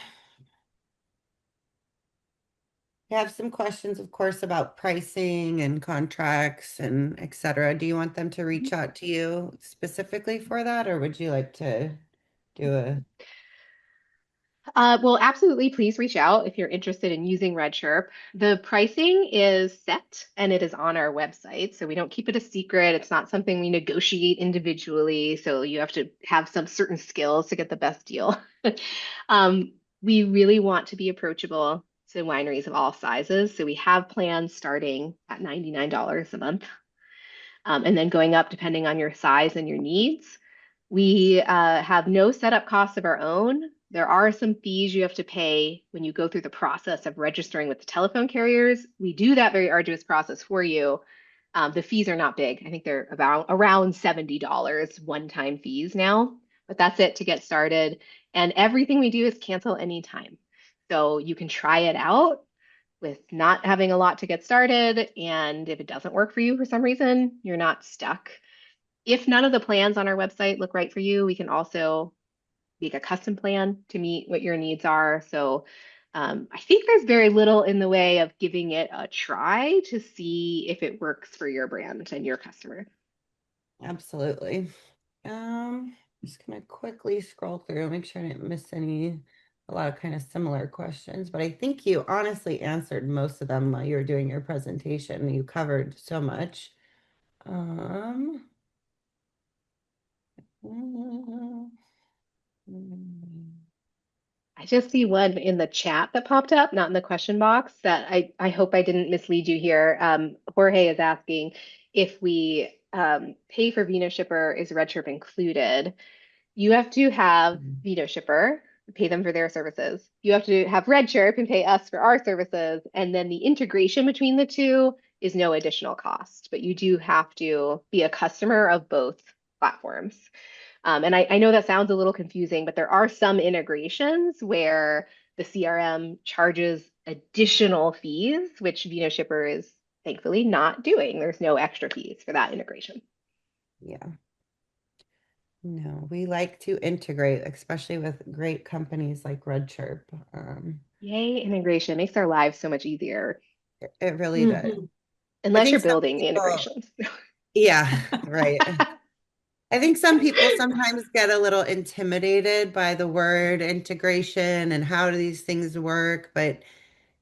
I have some questions, of course, about pricing and contracts and et cetera. Do you want them to reach out to you specifically for that, or would you like to do a Well, absolutely. Please reach out if you're interested in using RedChirp. The pricing is set and it is on our website. So we don't keep it a secret. It's not something we negotiate individually. So you have to have some certain skills to get the best deal. We really want to be approachable to wineries of all sizes. So we have plans starting at $99 a month, and then going up depending on your size and your needs. We have no setup costs of our own. There are some fees you have to pay when you go through the process of registering with the telephone carriers. We do that very arduous process for you. The fees are not big. I think they're about around $70 one-time fees now, but that's it to get started. And everything we do is cancel anytime. So you can try it out with not having a lot to get started. And if it doesn't work for you for some reason, you're not stuck. If none of the plans on our website look right for you, we can also make a custom plan to meet what your needs are. So I think there's very little in the way of giving it a try to see if it works for your brand and your customer. Absolutely. Just gonna quickly scroll through, make sure I didn't miss any, a lot of kind of similar questions, but I think you honestly answered most of them while you were doing your presentation. You covered so much. Um, I just see one in the chat that popped up, not in the question box, that I hope I didn't mislead you here. Jorge is asking if we pay for Vinoshipper, is RedChirp included? You have to have Vinoshipper, pay them for their services. You have to have RedChirp and pay us for our services. And then the integration between the two is no additional cost, but you do have to be a customer of both platforms. And I know that sounds a little confusing, but there are some integrations where the CRM charges additional fees, which Vinoshipper is thankfully not doing. There's no extra fees for that integration. Yeah. No, we like to integrate, especially with great companies like RedChirp. Yay, integration makes our lives so much easier, It really does. Mhm. I unless think you're some building the people, integrations. yeah, right. I think some people sometimes get a little intimidated by the word integration and how do these things work, but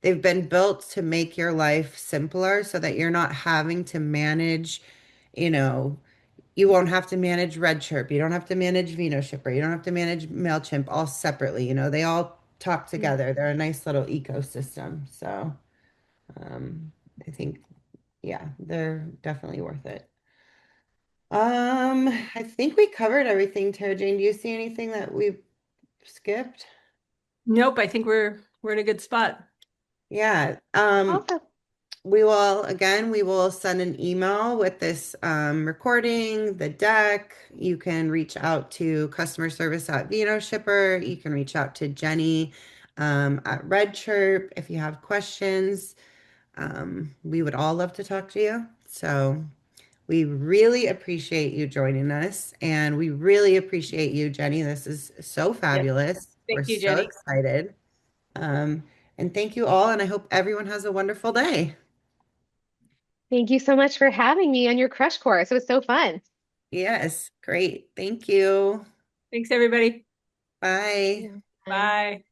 they've been built to make your life simpler so that you're not having to manage, you know, you won't have to manage RedChirp. You don't have to manage Vinoshipper. You don't have to manage MailChimp all separately. They all talk together. They're a nice little ecosystem. So I think, yeah, they're definitely worth it. I think we covered everything, Tara Jane. Do you see anything that we've skipped? Nope, I think we're in a good spot. Yeah. Awesome. We will send an email with this recording, the deck. You can reach out to customer service at Vinoshipper. You can reach out to Jenny at RedChirp if you have questions. We would all love to talk to you. So we really appreciate you joining us, and we really appreciate you, Jenny. This is so Yep. fabulous. We're Thank you, so Jenny. excited. Um, and thank you all, and I hope everyone has a wonderful day. Thank you so much for having me on your crush course. It was so fun. Yes, great. Thank you. Thanks, everybody. Bye. Yeah. Bye. Bye.